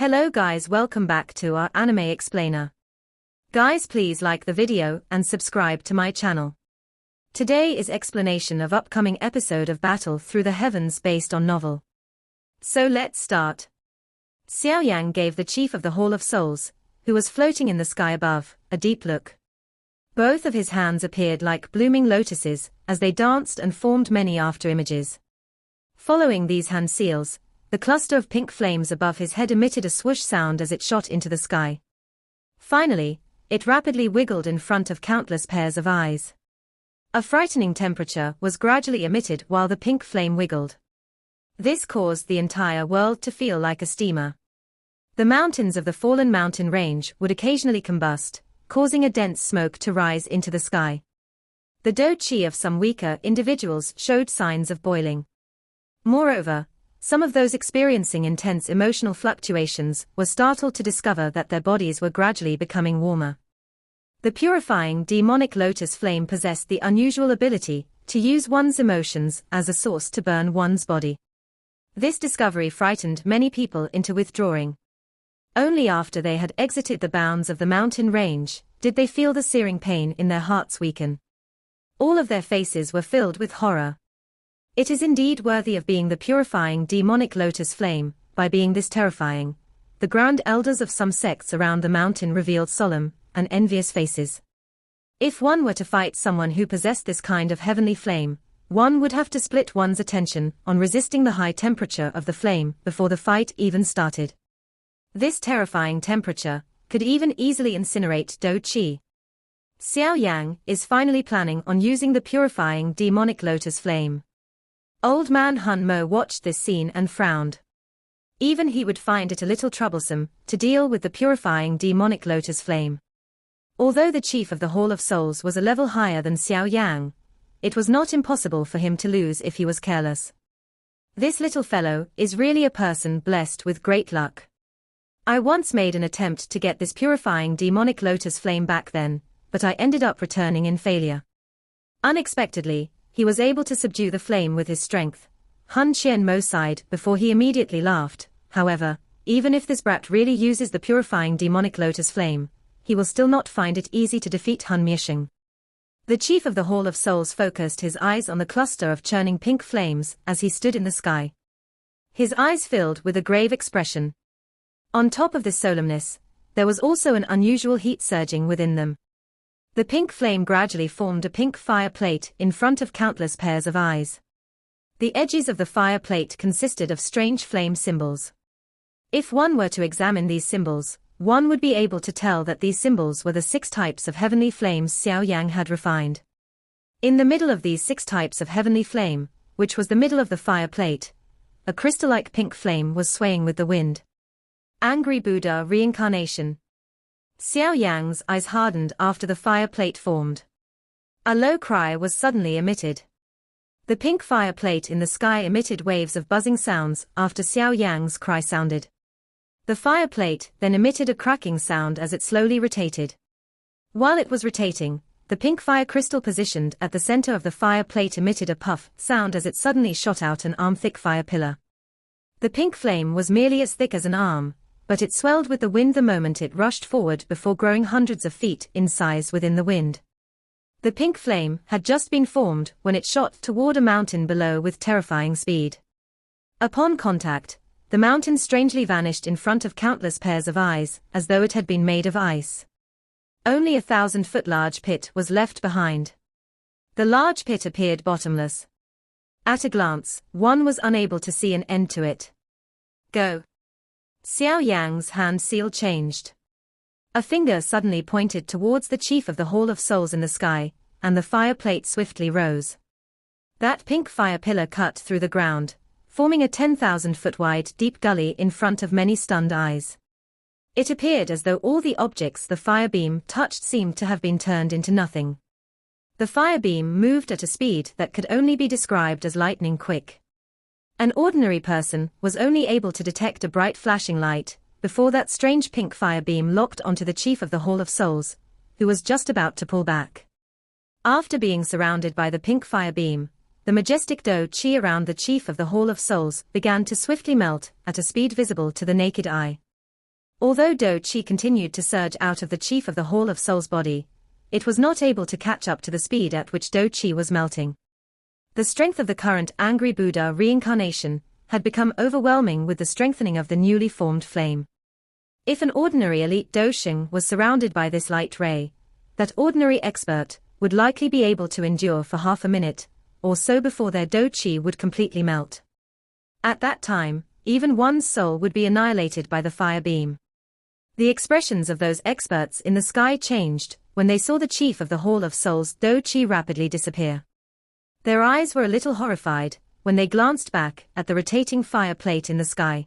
Hello guys, welcome back to our anime explainer. Guys, please like the video and subscribe to my channel. Today is explanation of upcoming episode of Battle Through the Heavens based on novel. So let's start. Xiao Yan gave the chief of the Hall of Souls, who was floating in the sky above, a deep look. Both of his hands appeared like blooming lotuses as they danced and formed many after images. Following these hand seals, the cluster of pink flames above his head emitted a swoosh sound as it shot into the sky. Finally, it rapidly wiggled in front of countless pairs of eyes. A frightening temperature was gradually emitted while the pink flame wiggled. This caused the entire world to feel like a steamer. The mountains of the fallen mountain range would occasionally combust, causing a dense smoke to rise into the sky. The do-chi of some weaker individuals showed signs of boiling. Moreover, some of those experiencing intense emotional fluctuations were startled to discover that their bodies were gradually becoming warmer. The purifying demonic lotus flame possessed the unusual ability to use one's emotions as a source to burn one's body. This discovery frightened many people into withdrawing. Only after they had exited the bounds of the mountain range did they feel the searing pain in their hearts weaken. All of their faces were filled with horror. It is indeed worthy of being the purifying demonic lotus flame. By being this terrifying, the grand elders of some sects around the mountain revealed solemn and envious faces. If one were to fight someone who possessed this kind of heavenly flame, one would have to split one's attention on resisting the high temperature of the flame before the fight even started. This terrifying temperature could even easily incinerate do-chi. Xiao Yang is finally planning on using the purifying demonic lotus flame. Old man Hun Mo watched this scene and frowned. Even he would find it a little troublesome to deal with the purifying demonic lotus flame. Although the chief of the Hall of Souls was a level higher than Xiao Yang, it was not impossible for him to lose if he was careless. This little fellow is really a person blessed with great luck. I once made an attempt to get this purifying demonic lotus flame back then, but I ended up returning in failure. Unexpectedly, he was able to subdue the flame with his strength. Hun Mo sighed before he immediately laughed. However, even if this brat really uses the purifying demonic lotus flame, he will still not find it easy to defeat Hun Miesheng. The chief of the Hall of Souls focused his eyes on the cluster of churning pink flames as he stood in the sky. His eyes filled with a grave expression. On top of this solemnness, there was also an unusual heat surging within them. The pink flame gradually formed a pink fire plate in front of countless pairs of eyes. The edges of the fire plate consisted of strange flame symbols. If one were to examine these symbols, one would be able to tell that these symbols were the 6 types of heavenly flames Xiao Yang had refined. In the middle of these 6 types of heavenly flame, which was the middle of the fire plate, a crystal-like pink flame was swaying with the wind. Angry Buddha reincarnation. Xiao Yang's eyes hardened after the fire plate formed. A low cry was suddenly emitted. The pink fire plate in the sky emitted waves of buzzing sounds after Xiao Yang's cry sounded. The fire plate then emitted a cracking sound as it slowly rotated. While it was rotating, the pink fire crystal positioned at the center of the fire plate emitted a puff sound as it suddenly shot out an arm-thick fire pillar. The pink flame was merely as thick as an arm, but it swelled with the wind the moment it rushed forward before growing hundreds of feet in size within the wind. The pink flame had just been formed when it shot toward a mountain below with terrifying speed. Upon contact, the mountain strangely vanished in front of countless pairs of eyes, as though it had been made of ice. Only a 1,000-foot large pit was left behind. The large pit appeared bottomless. At a glance, one was unable to see an end to it. Go! Xiao Yang's hand seal changed. A finger suddenly pointed towards the chief of the Hall of Souls in the sky, and the fire plate swiftly rose. That pink fire pillar cut through the ground, forming a 10,000-foot wide deep gully in front of many stunned eyes. It appeared as though all the objects the fire beam touched seemed to have been turned into nothing. The fire beam moved at a speed that could only be described as lightning quick. An ordinary person was only able to detect a bright flashing light before that strange pink fire beam locked onto the chief of the Hall of Souls, who was just about to pull back. After being surrounded by the pink fire beam, the majestic do-chi around the chief of the Hall of Souls began to swiftly melt at a speed visible to the naked eye. Although Do Chi continued to surge out of the Chief of the Hall of Souls' body, it was not able to catch up to the speed at which Do Chi was melting. The strength of the current angry Buddha reincarnation had become overwhelming with the strengthening of the newly formed flame. If an ordinary elite Doshing was surrounded by this light ray, that ordinary expert would likely be able to endure for half a minute or so before their Do Chi would completely melt. At that time, even one's soul would be annihilated by the fire beam. The expressions of those experts in the sky changed when they saw the Chief of the Hall of Souls' Do Chi rapidly disappear. Their eyes were a little horrified when they glanced back at the rotating fire plate in the sky.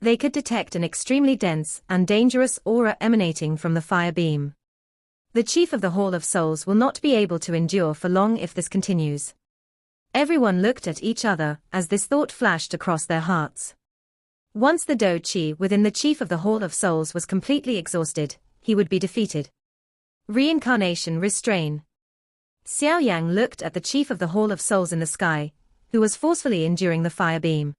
They could detect an extremely dense and dangerous aura emanating from the fire beam. The Chief of the Hall of Souls will not be able to endure for long if this continues. Everyone looked at each other as this thought flashed across their hearts. Once the Do Chi within the Chief of the Hall of Souls was completely exhausted, he would be defeated. Reincarnation restrain. Xiao Yan looked at the Chief of the Hall of Souls in the sky, who was forcefully enduring the fire beam.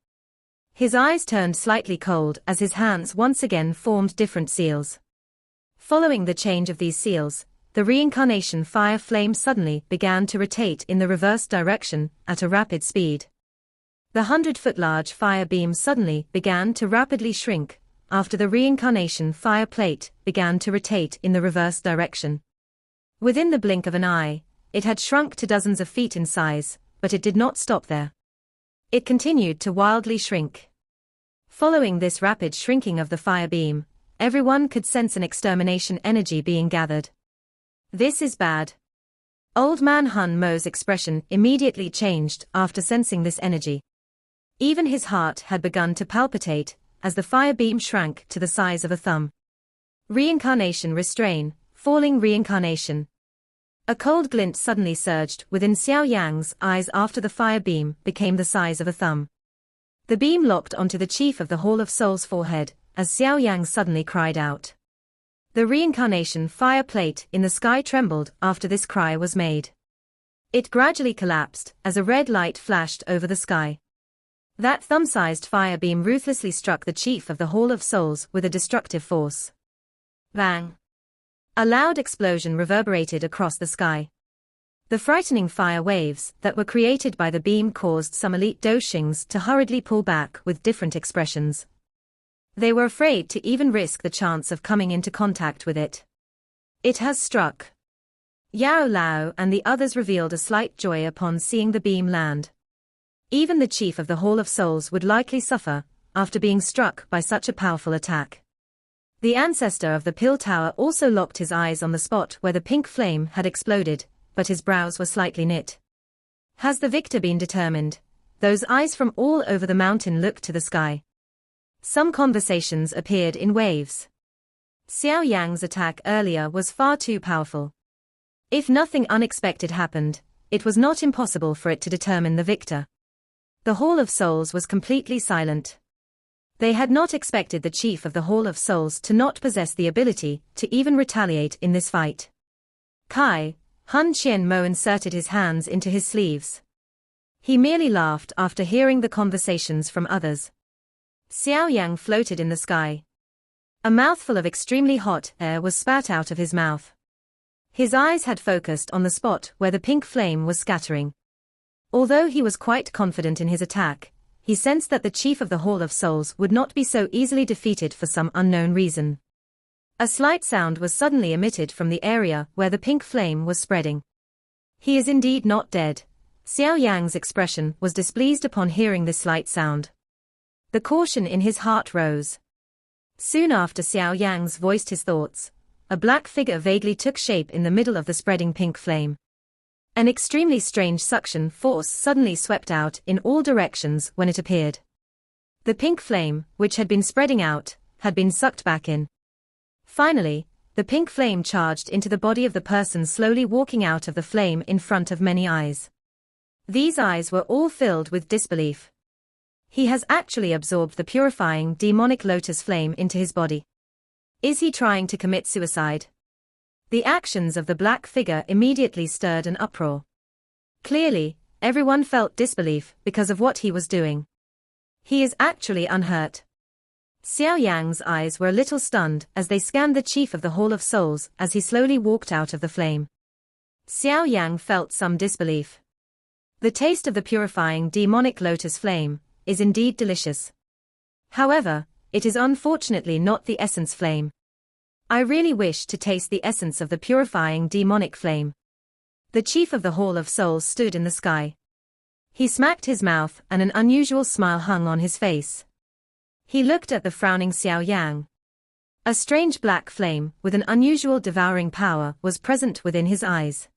His eyes turned slightly cold as his hands once again formed different seals. Following the change of these seals, the reincarnation fire flame suddenly began to rotate in the reverse direction at a rapid speed. The 100-foot large fire beam suddenly began to rapidly shrink after the reincarnation fire plate began to rotate in the reverse direction. Within the blink of an eye, it had shrunk to dozens of feet in size, but it did not stop there. It continued to wildly shrink. Following this rapid shrinking of the fire beam, everyone could sense an extermination energy being gathered. This is bad. Old Man Hun Mo's expression immediately changed after sensing this energy. Even his heart had begun to palpitate as the fire beam shrank to the size of a thumb. Reincarnation restrain, falling reincarnation. A cold glint suddenly surged within Xiao Yang's eyes after the fire beam became the size of a thumb. The beam locked onto the Chief of the Hall of Souls' forehead as Xiao Yang suddenly cried out. The reincarnation fire plate in the sky trembled after this cry was made. It gradually collapsed as a red light flashed over the sky. That thumb-sized fire beam ruthlessly struck the Chief of the Hall of Souls with a destructive force. Bang! A loud explosion reverberated across the sky. The frightening fire waves that were created by the beam caused some elite Doshings to hurriedly pull back with different expressions. They were afraid to even risk the chance of coming into contact with it. It has struck. Yao Lao and the others revealed a slight joy upon seeing the beam land. Even the Chief of the Hall of Souls would likely suffer after being struck by such a powerful attack. The ancestor of the Pill Tower also locked his eyes on the spot where the pink flame had exploded, but his brows were slightly knit. Has the victor been determined? Those eyes from all over the mountain looked to the sky. Some conversations appeared in waves. Xiao Yang's attack earlier was far too powerful. If nothing unexpected happened, it was not impossible for it to determine the victor. The Hall of Souls was completely silent. They had not expected the Chief of the Hall of Souls to not possess the ability to even retaliate in this fight. Hun Qian Mo inserted his hands into his sleeves. He merely laughed after hearing the conversations from others. Xiao Yang floated in the sky. A mouthful of extremely hot air was spat out of his mouth. His eyes had focused on the spot where the pink flame was scattering. Although he was quite confident in his attack, he sensed that the Chief of the Hall of Souls would not be so easily defeated for some unknown reason. A slight sound was suddenly emitted from the area where the pink flame was spreading. He is indeed not dead. Xiao Yang's expression was displeased upon hearing this slight sound. The caution in his heart rose. Soon after Xiao Yang's voiced his thoughts, a black figure vaguely took shape in the middle of the spreading pink flame. An extremely strange suction force suddenly swept out in all directions when it appeared. The pink flame, which had been spreading out, had been sucked back in. Finally, the pink flame charged into the body of the person slowly walking out of the flame in front of many eyes. These eyes were all filled with disbelief. He has actually absorbed the purifying demonic lotus flame into his body. Is he trying to commit suicide? The actions of the black figure immediately stirred an uproar. Clearly, everyone felt disbelief because of what he was doing. He is actually unhurt. Xiao Yang's eyes were a little stunned as they scanned the chief of the Hall of Souls as he slowly walked out of the flame. Xiao Yang felt some disbelief. The taste of the purifying demonic lotus flame is indeed delicious. However, it is unfortunately not the essence flame. I really wish to taste the essence of the purifying demonic flame. The chief of the Hall of Souls stood in the sky. He smacked his mouth and an unusual smile hung on his face. He looked at the frowning Xiao Yang. A strange black flame with an unusual devouring power was present within his eyes.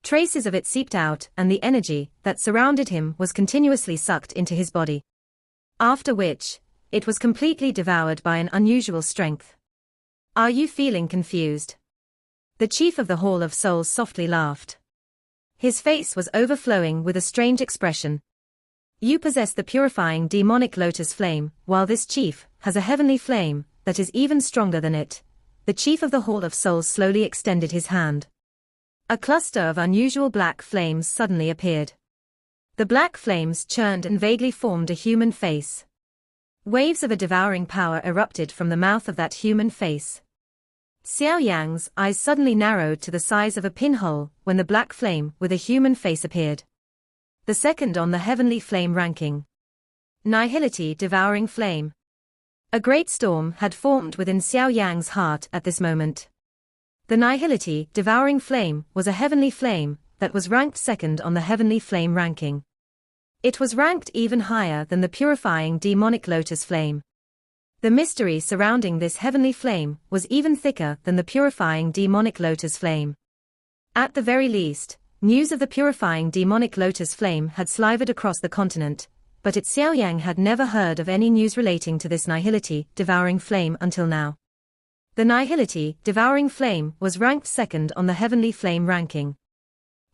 Traces of it seeped out and the energy that surrounded him was continuously sucked into his body. After which, it was completely devoured by an unusual strength. Are you feeling confused? The chief of the Hall of Souls softly laughed. His face was overflowing with a strange expression. You possess the purifying demonic lotus flame, while this chief has a heavenly flame that is even stronger than it. The chief of the Hall of Souls slowly extended his hand. A cluster of unusual black flames suddenly appeared. The black flames churned and vaguely formed a human face. Waves of a devouring power erupted from the mouth of that human face. Xiao Yang's eyes suddenly narrowed to the size of a pinhole when the black flame with a human face appeared. The second on the heavenly flame ranking. Nihility devouring flame. A great storm had formed within Xiao Yang's heart at this moment. The nihility devouring flame was a heavenly flame that was ranked second on the heavenly flame ranking. It was ranked even higher than the purifying demonic lotus flame. The mystery surrounding this heavenly flame was even thicker than the purifying demonic lotus flame. At the very least, news of the purifying demonic lotus flame had slivered across the continent, but Xiao Yang had never heard of any news relating to this nihility devouring flame until now. The nihility devouring flame was ranked second on the heavenly flame ranking.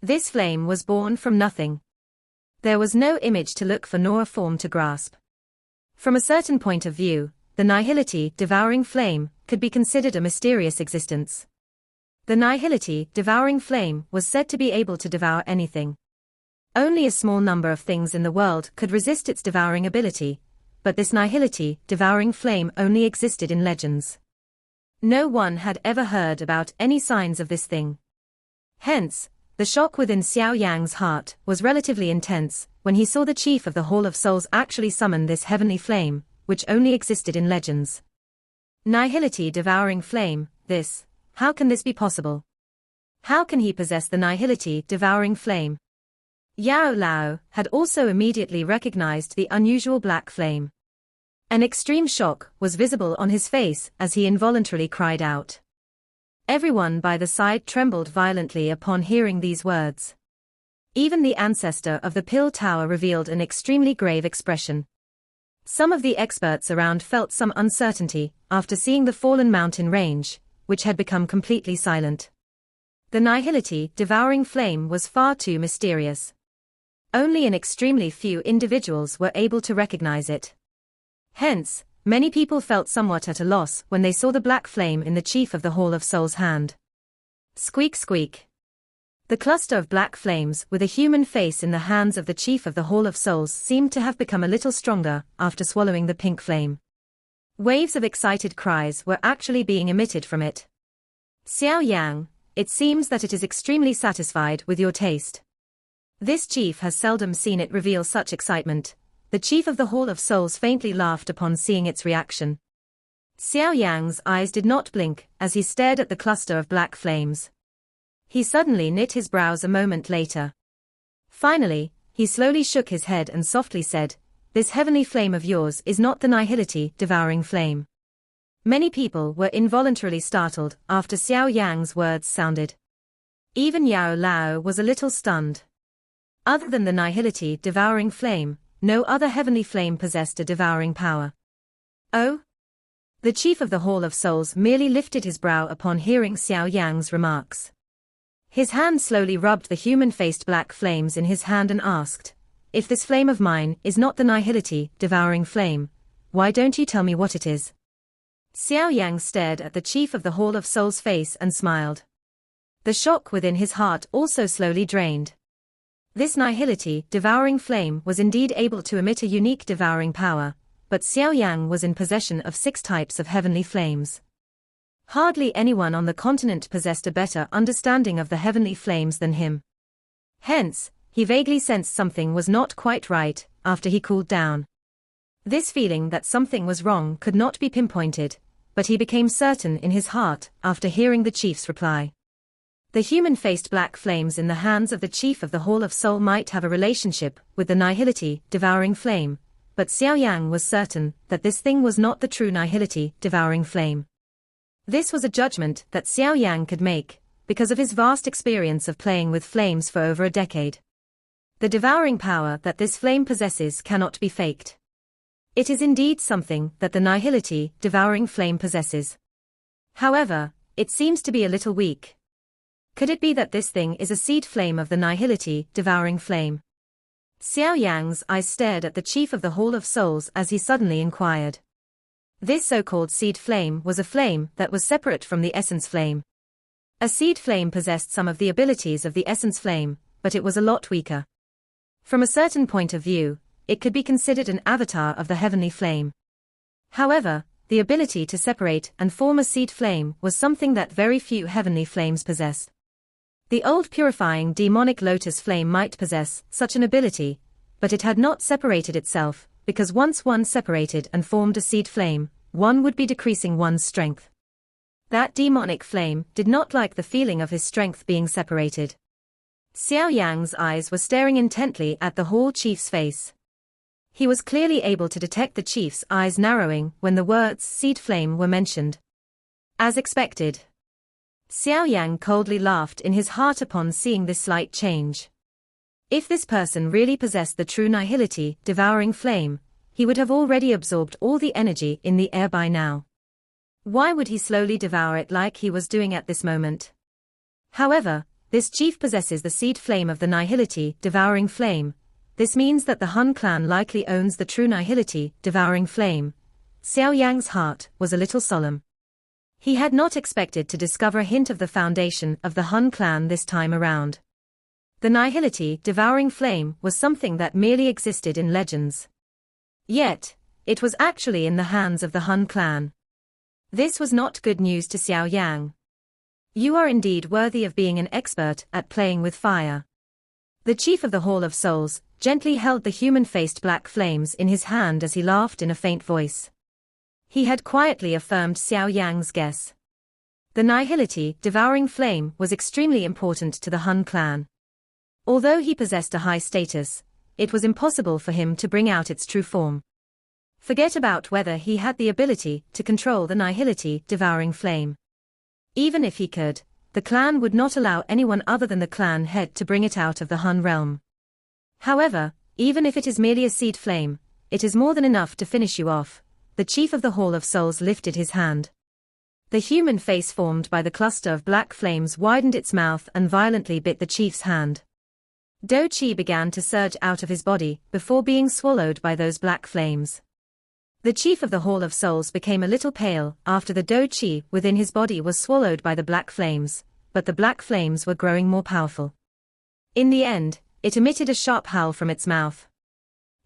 This flame was born from nothing. There was no image to look for nor a form to grasp. From a certain point of view, the nihility devouring flame could be considered a mysterious existence. The nihility devouring flame was said to be able to devour anything. Only a small number of things in the world could resist its devouring ability, but this nihility devouring flame only existed in legends. No one had ever heard about any signs of this thing. Hence, the shock within Xiao Yang's heart was relatively intense when he saw the chief of the Hall of Souls actually summon this heavenly flame, which only existed in legends. Nihility devouring flame, how can this be possible? How can he possess the nihility devouring flame? Yao Lao had also immediately recognized the unusual black flame. An extreme shock was visible on his face as he involuntarily cried out. Everyone by the side trembled violently upon hearing these words. Even the ancestor of the Pill Tower revealed an extremely grave expression. Some of the experts around felt some uncertainty after seeing the fallen mountain range, which had become completely silent. The nihility devouring flame was far too mysterious. Only an extremely few individuals were able to recognize it. Hence, many people felt somewhat at a loss when they saw the black flame in the chief of the Hall of Souls' hand. Squeak squeak. The cluster of black flames with a human face in the hands of the chief of the Hall of Souls seemed to have become a little stronger after swallowing the pink flame. Waves of excited cries were actually being emitted from it. Xiao Yang, it seems that it is extremely satisfied with your taste. This chief has seldom seen it reveal such excitement. The chief of the Hall of Souls faintly laughed upon seeing its reaction. Xiao Yang's eyes did not blink as he stared at the cluster of black flames. He suddenly knit his brows a moment later. Finally, he slowly shook his head and softly said, "This heavenly flame of yours is not the nihility devouring flame." Many people were involuntarily startled after Xiao Yang's words sounded. Even Yao Lao was a little stunned. Other than the nihility devouring flame, no other heavenly flame possessed a devouring power. Oh? The chief of the Hall of Souls merely lifted his brow upon hearing Xiao Yang's remarks. His hand slowly rubbed the human-faced black flames in his hand and asked, "If this flame of mine is not the nihility devouring flame, why don't you tell me what it is?" Xiao Yang stared at the chief of the Hall of Souls' face and smiled. The shock within his heart also slowly drained. This nihility devouring flame was indeed able to emit a unique devouring power, but Xiao Yan was in possession of 6 types of heavenly flames. Hardly anyone on the continent possessed a better understanding of the heavenly flames than him. Hence, he vaguely sensed something was not quite right after he cooled down. This feeling that something was wrong could not be pinpointed, but he became certain in his heart after hearing the chief's reply. The human-faced black flames in the hands of the chief of the Hall of Soul might have a relationship with the nihility devouring flame, but Xiao Yang was certain that this thing was not the true nihility devouring flame. This was a judgment that Xiao Yang could make, because of his vast experience of playing with flames for over a decade. The devouring power that this flame possesses cannot be faked. It is indeed something that the nihility devouring flame possesses. However, it seems to be a little weak. Could it be that this thing is a seed flame of the nihility devouring flame? Xiao Yang's eyes stared at the chief of the Hall of Souls as he suddenly inquired. This so-called seed flame was a flame that was separate from the essence flame. A seed flame possessed some of the abilities of the essence flame, but it was a lot weaker. From a certain point of view, it could be considered an avatar of the heavenly flame. However, the ability to separate and form a seed flame was something that very few heavenly flames possess. The old purifying demonic lotus flame might possess such an ability, but it had not separated itself, because once one separated and formed a seed flame, one would be decreasing one's strength. That demonic flame did not like the feeling of his strength being separated. Xiao Yang's eyes were staring intently at the hall chief's face. He was clearly able to detect the chief's eyes narrowing when the words seed flame were mentioned. As expected. Xiao Yang coldly laughed in his heart upon seeing this slight change. If this person really possessed the true nihility devouring flame, he would have already absorbed all the energy in the air by now. Why would he slowly devour it like he was doing at this moment? However, this chief possesses the seed flame of the nihility devouring flame. This means that the Hun clan likely owns the true nihility devouring flame. Xiao Yang's heart was a little solemn. He had not expected to discover a hint of the foundation of the Hun clan this time around. The nihility devouring flame was something that merely existed in legends. Yet, it was actually in the hands of the Hun clan. This was not good news to Xiao Yang. You are indeed worthy of being an expert at playing with fire. The chief of the Hall of Souls gently held the human-faced black flames in his hand as he laughed in a faint voice. He had quietly affirmed Xiao Yang's guess. The nihility devouring flame was extremely important to the Hun clan. Although he possessed a high status, it was impossible for him to bring out its true form. Forget about whether he had the ability to control the nihility devouring flame. Even if he could, the clan would not allow anyone other than the clan head to bring it out of the Hun realm. However, even if it is merely a seed flame, it is more than enough to finish you off. The chief of the Hall of Souls lifted his hand. The human face formed by the cluster of black flames widened its mouth and violently bit the chief's hand. Do Qi began to surge out of his body before being swallowed by those black flames. The chief of the Hall of Souls became a little pale after the Do Qi within his body was swallowed by the black flames, but the black flames were growing more powerful. In the end, it emitted a sharp howl from its mouth.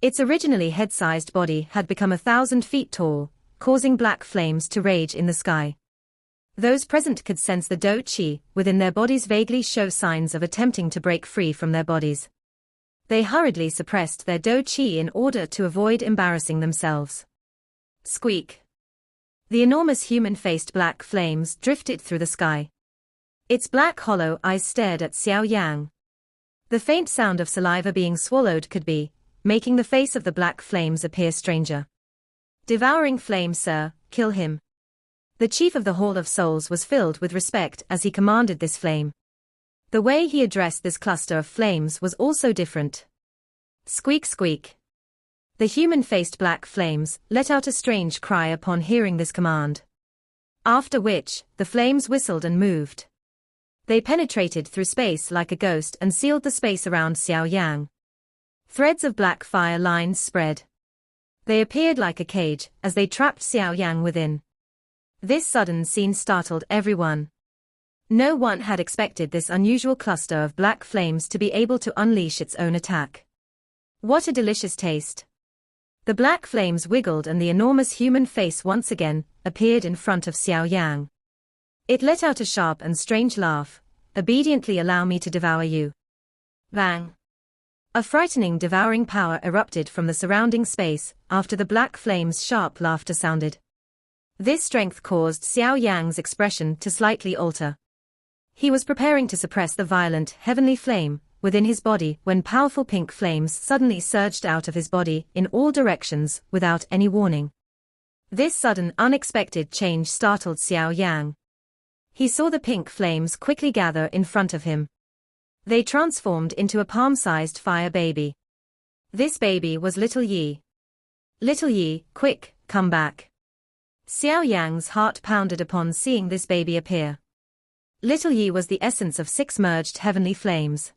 Its originally head-sized body had become 1,000 feet tall, causing black flames to rage in the sky. Those present could sense the Do Qi within their bodies vaguely show signs of attempting to break free from their bodies. They hurriedly suppressed their Do Qi in order to avoid embarrassing themselves. Squeak. The enormous human-faced black flames drifted through the sky. Its black hollow eyes stared at Xiao Yang. The faint sound of saliva being swallowed could be making the face of the black flames appear stranger. Devouring flame, sir, kill him. The chief of the Hall of Souls was filled with respect as he commanded this flame. The way he addressed this cluster of flames was also different. Squeak squeak. The human-faced black flames let out a strange cry upon hearing this command. After which, the flames whistled and moved. They penetrated through space like a ghost and sealed the space around Xiao Yang. Threads of black fire lines spread. They appeared like a cage as they trapped Xiao Yang within. This sudden scene startled everyone. No one had expected this unusual cluster of black flames to be able to unleash its own attack. What a delicious taste! The black flames wiggled and the enormous human face once again appeared in front of Xiao Yang. It let out a sharp and strange laugh. "Obediently allow me to devour you." Bang! A frightening devouring power erupted from the surrounding space after the black flame's sharp laughter sounded. This strength caused Xiao Yang's expression to slightly alter. He was preparing to suppress the violent, heavenly flame within his body when powerful pink flames suddenly surged out of his body in all directions without any warning. This sudden, unexpected change startled Xiao Yang. He saw the pink flames quickly gather in front of him. They transformed into a palm-sized fire baby. This baby was Little Yi. "Little Yi, quick, come back." Xiao Yang's heart pounded upon seeing this baby appear. Little Yi was the essence of 6 merged heavenly flames.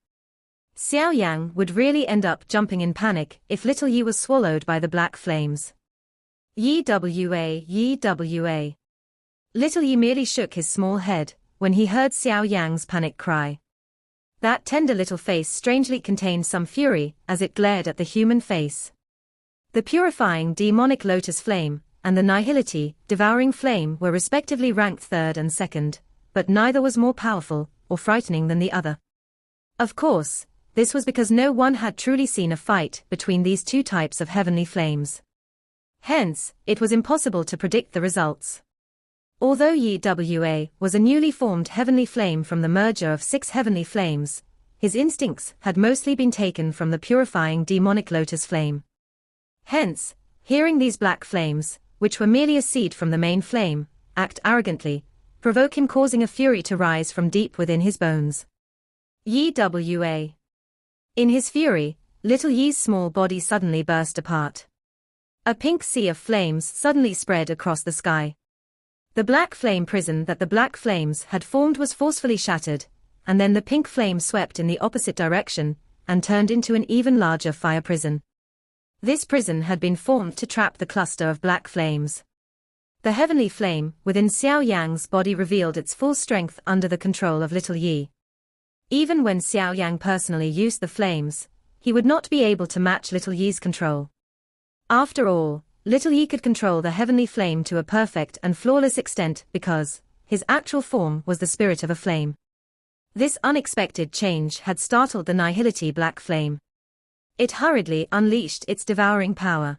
Xiao Yang would really end up jumping in panic if Little Yi was swallowed by the black flames. Yi wa. Little Yi merely shook his small head when he heard Xiao Yang's panic cry. That tender little face strangely contained some fury as it glared at the human face. The purifying demonic lotus flame and the nihility devouring flame were respectively ranked 3rd and 2nd, but neither was more powerful or frightening than the other. Of course, this was because no one had truly seen a fight between these two types of heavenly flames. Hence, it was impossible to predict the results. Although Yi Wa was a newly formed heavenly flame from the merger of 6 heavenly flames, his instincts had mostly been taken from the purifying demonic lotus flame. Hence, hearing these black flames, which were merely a seed from the main flame, act arrogantly, provoke him, causing a fury to rise from deep within his bones. Yi Wa. In his fury, Little Yi's small body suddenly burst apart. A pink sea of flames suddenly spread across the sky. The black flame prison that the black flames had formed was forcefully shattered, and then the pink flame swept in the opposite direction and turned into an even larger fire prison. This prison had been formed to trap the cluster of black flames. The heavenly flame within Xiao Yang's body revealed its full strength under the control of Little Yi. Even when Xiao Yang personally used the flames, he would not be able to match Little Yi's control. After all, Little Yi could control the heavenly flame to a perfect and flawless extent because his actual form was the spirit of a flame. This unexpected change had startled the nihility black flame. It hurriedly unleashed its devouring power.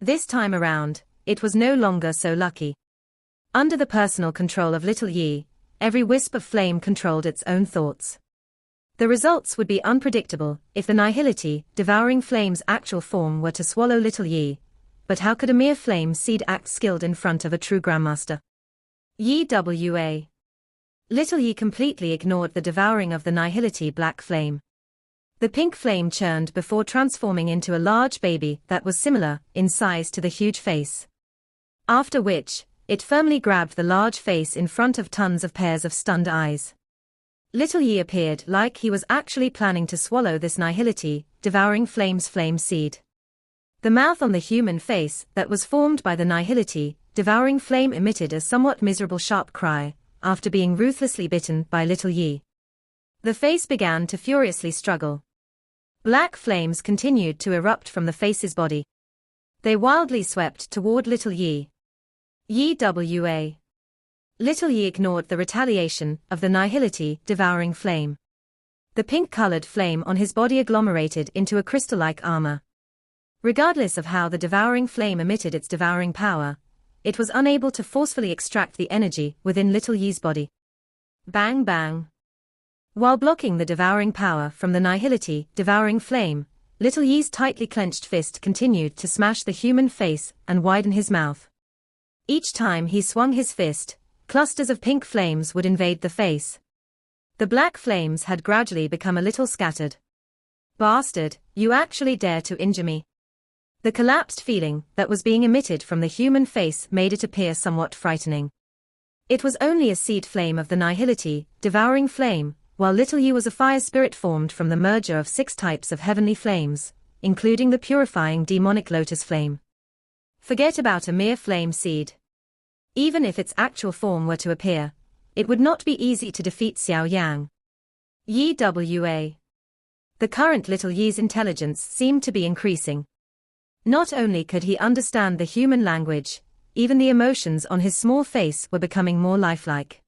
This time around, it was no longer so lucky. Under the personal control of Little Yi, every wisp of flame controlled its own thoughts. The results would be unpredictable if the nihility devouring flame's actual form were to swallow Little Yi. But how could a mere flame seed act skilled in front of a true grandmaster? Yi Wa. Little Yi completely ignored the devouring of the nihility black flame. The pink flame churned before transforming into a large baby that was similar in size to the huge face. After which, it firmly grabbed the large face in front of tons of pairs of stunned eyes. Little Yi appeared like he was actually planning to swallow this nihility devouring flame's flame seed. The mouth on the human face that was formed by the nihility devouring flame emitted a somewhat miserable sharp cry after being ruthlessly bitten by Little Yi. The face began to furiously struggle. Black flames continued to erupt from the face's body. They wildly swept toward Little Yi. Yi Wa. Little Yi ignored the retaliation of the nihility devouring flame. The pink-colored flame on his body agglomerated into a crystal-like armor. Regardless of how the devouring flame emitted its devouring power, it was unable to forcefully extract the energy within Little Yi's body. Bang bang. While blocking the devouring power from the nihility devouring flame, Little Yi's tightly clenched fist continued to smash the human face and widen his mouth. Each time he swung his fist, clusters of pink flames would invade the face. The black flames had gradually become a little scattered. "Bastard, you actually dare to injure me." The collapsed feeling that was being emitted from the human face made it appear somewhat frightening. It was only a seed flame of the nihility devouring flame, while Little Yi was a fire spirit formed from the merger of 6 types of heavenly flames, including the purifying demonic lotus flame. Forget about a mere flame seed. Even if its actual form were to appear, it would not be easy to defeat Xiao Yang. Yi Wa. The current Little Yi's intelligence seemed to be increasing. Not only could he understand the human language, even the emotions on his small face were becoming more lifelike.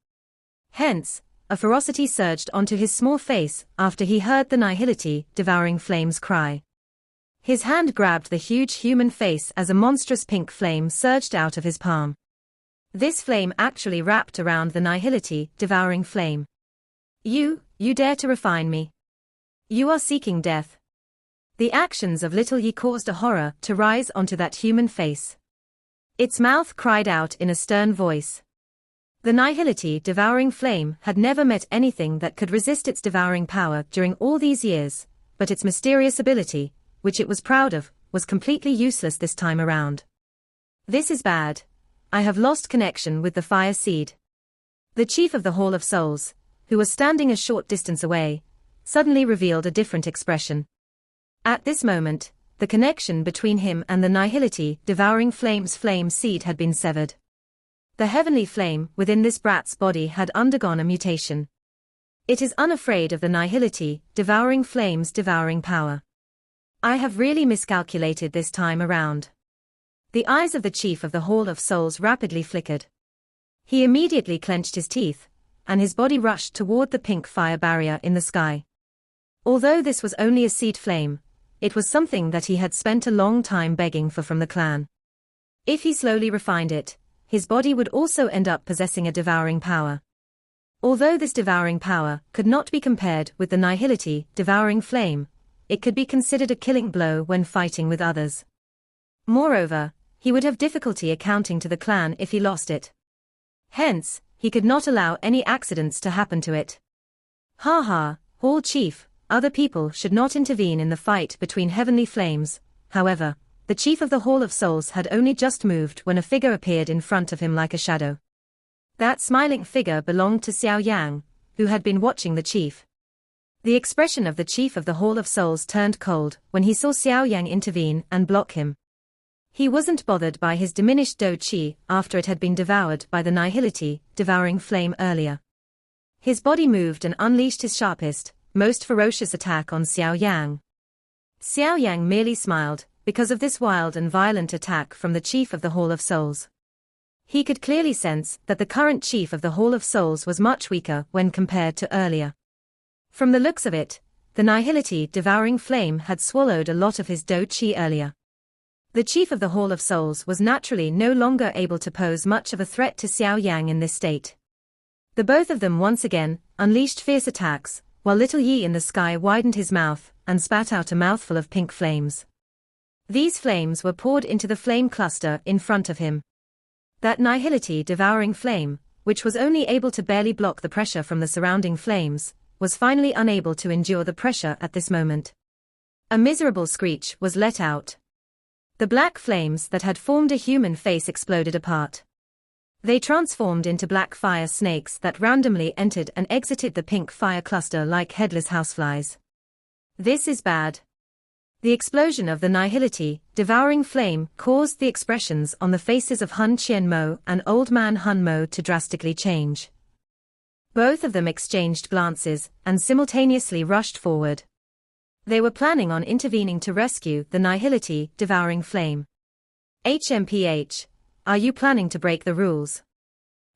Hence, a ferocity surged onto his small face after he heard the nihility devouring flames cry. His hand grabbed the huge human face as a monstrous pink flame surged out of his palm. This flame actually wrapped around the nihility devouring flame. You dare to refine me. You are seeking death. The actions of little Yi caused a horror to rise onto that human face. Its mouth cried out in a stern voice. The nihility devouring flame had never met anything that could resist its devouring power during all these years, but its mysterious ability, which it was proud of, was completely useless this time around. This is bad. I have lost connection with the fire seed. The chief of the Hall of Souls, who was standing a short distance away, suddenly revealed a different expression. At this moment, the connection between him and the nihility devouring flame's flame seed had been severed. The heavenly flame within this brat's body had undergone a mutation. It is unafraid of the nihility devouring flame's devouring power. I have really miscalculated this time around. The eyes of the chief of the Hall of Souls rapidly flickered. He immediately clenched his teeth, and his body rushed toward the pink fire barrier in the sky. Although this was only a seed flame, it was something that he had spent a long time begging for from the clan. If he slowly refined it, his body would also end up possessing a devouring power. Although this devouring power could not be compared with the nihility devouring flame, it could be considered a killing blow when fighting with others. Moreover, he would have difficulty accounting to the clan if he lost it. Hence, he could not allow any accidents to happen to it. Hall Chief, other people should not intervene in the fight between heavenly flames. However, the chief of the Hall of Souls had only just moved when a figure appeared in front of him like a shadow. That smiling figure belonged to Xiao Yan, who had been watching the chief. The expression of the chief of the Hall of Souls turned cold when he saw Xiao Yan intervene and block him. He wasn't bothered by his diminished Do Qi after it had been devoured by the nihility devouring flame earlier. His body moved and unleashed his sharpest, most ferocious attack on Xiao Yang. Xiao Yang merely smiled because of this wild and violent attack from the chief of the Hall of Souls. He could clearly sense that the current chief of the Hall of Souls was much weaker when compared to earlier. From the looks of it, the nihility devouring flame had swallowed a lot of his Do Qi earlier. The chief of the Hall of Souls was naturally no longer able to pose much of a threat to Xiao Yang in this state. The both of them once again unleashed fierce attacks, while little Yi in the sky widened his mouth and spat out a mouthful of pink flames. These flames were poured into the flame cluster in front of him. That nihility devouring flame, which was only able to barely block the pressure from the surrounding flames, was finally unable to endure the pressure at this moment. A miserable screech was let out. The black flames that had formed a human face exploded apart. They transformed into black fire snakes that randomly entered and exited the pink fire cluster like headless houseflies. This is bad. The explosion of the nihility devouring flame caused the expressions on the faces of Hun Qianmo and Old Man Hun Mo to drastically change. Both of them exchanged glances and simultaneously rushed forward. They were planning on intervening to rescue the nihility devouring flame. HMPH, are you planning to break the rules?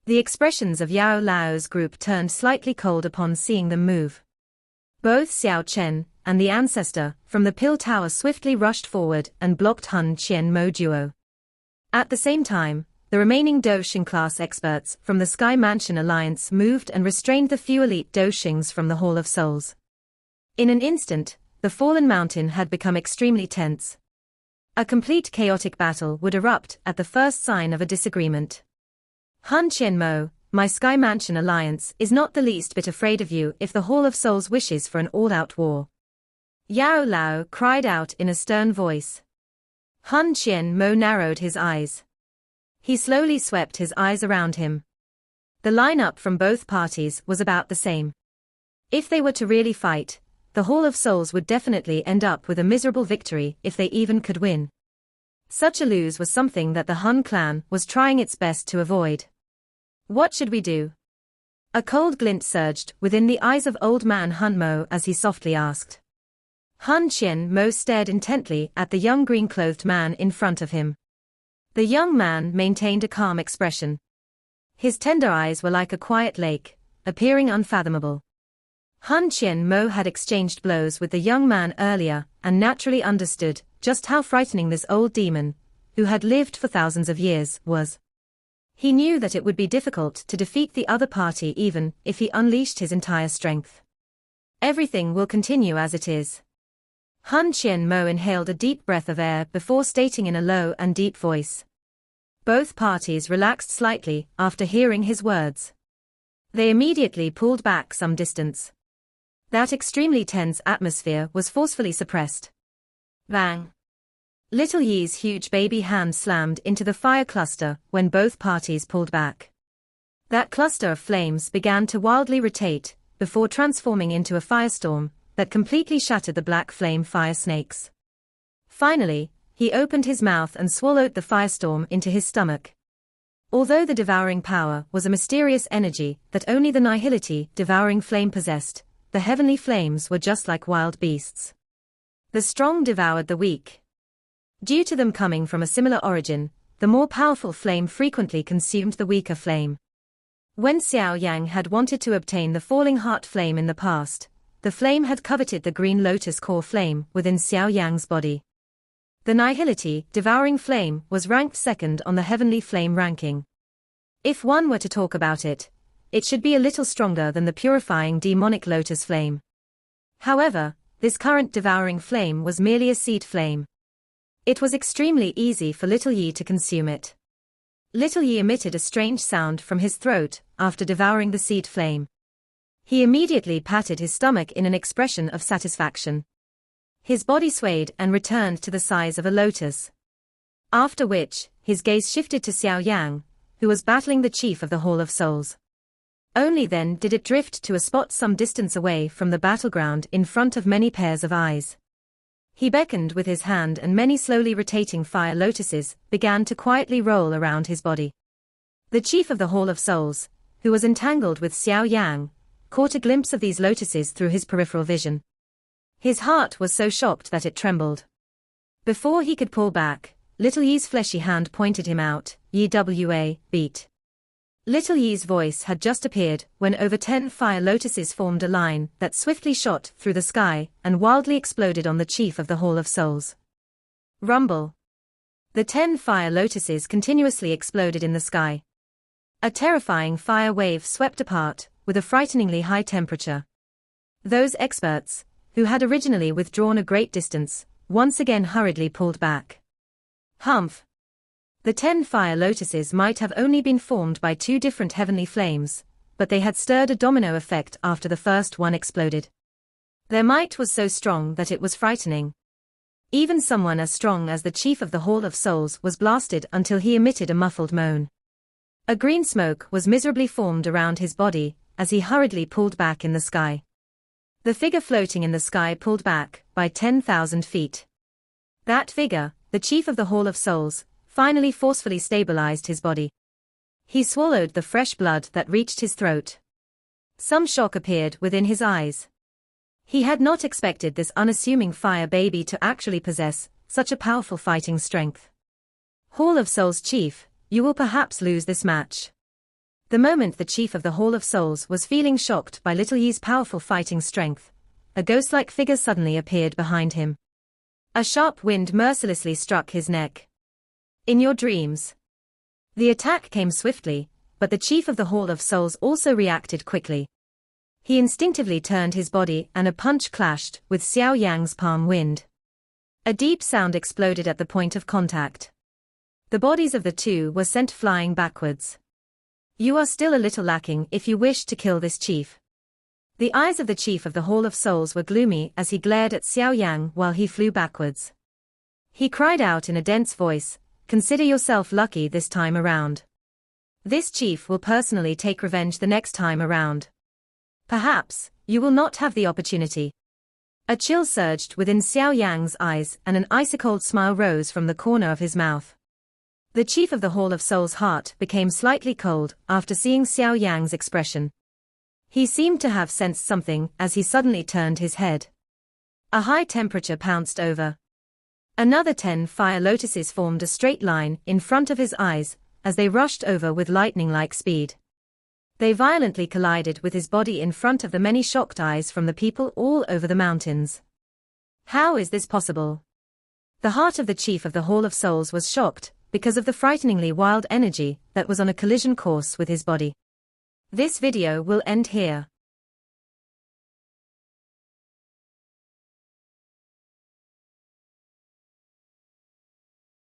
The expressions of Yao Lao's group turned slightly cold upon seeing them move. Both Xiao Chen and the ancestor from the Pill Tower swiftly rushed forward and blocked Hun Qianmo duo. At the same time, the remaining Doshing class experts from the Sky Mansion Alliance moved and restrained the few elite Doshings from the Hall of Souls. In an instant, the fallen mountain had become extremely tense. A complete chaotic battle would erupt at the first sign of a disagreement. Hun Qianmo, my Sky Mansion Alliance is not the least bit afraid of you if the Hall of Souls wishes for an all-out war. Yao Lao cried out in a stern voice. Hun Qianmo narrowed his eyes. He slowly swept his eyes around him. The lineup from both parties was about the same. If they were to really fight, the Hall of Souls would definitely end up with a miserable victory if they even could win. Such a lose was something that the Hun clan was trying its best to avoid. What should we do? A cold glint surged within the eyes of Old Man Hun Mo as he softly asked. Han Qian-mo stared intently at the young green-clothed man in front of him. The young man maintained a calm expression. His tender eyes were like a quiet lake, appearing unfathomable. Han Qian-mo had exchanged blows with the young man earlier, and naturally understood just how frightening this old demon, who had lived for thousands of years, was. He knew that it would be difficult to defeat the other party even if he unleashed his entire strength. Everything will continue as it is. Han Qian-mo inhaled a deep breath of air before stating in a low and deep voice. Both parties relaxed slightly after hearing his words. They immediately pulled back some distance. That extremely tense atmosphere was forcefully suppressed. Bang! Little Yi's huge baby hand slammed into the fire cluster when both parties pulled back. That cluster of flames began to wildly rotate, before transforming into a firestorm that completely shattered the black flame fire snakes. Finally, he opened his mouth and swallowed the firestorm into his stomach. Although the devouring power was a mysterious energy that only the nihility devouring flame possessed, the heavenly flames were just like wild beasts. The strong devoured the weak. Due to them coming from a similar origin, the more powerful flame frequently consumed the weaker flame. When Xiao Yan had wanted to obtain the falling heart flame in the past, the flame had coveted the green lotus core flame within Xiao Yang's body. The nihility devouring flame was ranked second on the heavenly flame ranking. If one were to talk about it, it should be a little stronger than the purifying demonic lotus flame. However, this current devouring flame was merely a seed flame. It was extremely easy for Little Yi to consume it. Little Yi emitted a strange sound from his throat after devouring the seed flame. He immediately patted his stomach in an expression of satisfaction. His body swayed and returned to the size of a lotus. After which, his gaze shifted to Xiao Yang, who was battling the chief of the Hall of Souls. Only then did it drift to a spot some distance away from the battleground in front of many pairs of eyes. He beckoned with his hand and many slowly rotating fire lotuses began to quietly roll around his body. The chief of the Hall of Souls, who was entangled with Xiao Yang, caught a glimpse of these lotuses through his peripheral vision. His heart was so shocked that it trembled. Before he could pull back, Little Yi's fleshy hand pointed him out. "Ywa, beat." Little Yi's voice had just appeared when over 10 fire lotuses formed a line that swiftly shot through the sky and wildly exploded on the chief of the Hall of Souls. Rumble. The 10 fire lotuses continuously exploded in the sky. A terrifying fire wave swept apart, with a frighteningly high temperature. Those experts, who had originally withdrawn a great distance, once again hurriedly pulled back. Humph! The 10 fire lotuses might have only been formed by 2 different heavenly flames, but they had stirred a domino effect after the first one exploded. Their might was so strong that it was frightening. Even someone as strong as the chief of the Hall of Souls was blasted until he emitted a muffled moan. A green smoke was miserably formed around his body as he hurriedly pulled back in the sky. The figure floating in the sky pulled back by 10,000 feet. That figure, the chief of the Hall of Souls, finally forcefully stabilized his body. He swallowed the fresh blood that reached his throat. Some shock appeared within his eyes. He had not expected this unassuming fire baby to actually possess such a powerful fighting strength. Hall of Souls chief, you will perhaps lose this match. The moment the chief of the Hall of Souls was feeling shocked by Little Yi's powerful fighting strength, a ghost-like figure suddenly appeared behind him. A sharp wind mercilessly struck his neck. In your dreams. The attack came swiftly, but the chief of the Hall of Souls also reacted quickly. He instinctively turned his body and a punch clashed with Xiao Yang's palm wind. A deep sound exploded at the point of contact. The bodies of the two were sent flying backwards. You are still a little lacking if you wish to kill this chief. The eyes of the chief of the Hall of Souls were gloomy as he glared at Xiao Yang while he flew backwards. He cried out in a dense voice, "Consider yourself lucky this time around. This chief will personally take revenge the next time around. Perhaps, you will not have the opportunity." A chill surged within Xiao Yang's eyes and an icy-cold smile rose from the corner of his mouth. The chief of the Hall of Souls' heart became slightly cold after seeing Xiao Yang's expression. He seemed to have sensed something as he suddenly turned his head. A high temperature pounced over. Another 10 fire lotuses formed a straight line in front of his eyes as they rushed over with lightning-like speed. They violently collided with his body in front of the many shocked eyes from the people all over the mountains. How is this possible? The heart of the chief of the Hall of Souls was shocked because of the frighteningly wild energy that was on a collision course with his body. This video will end here.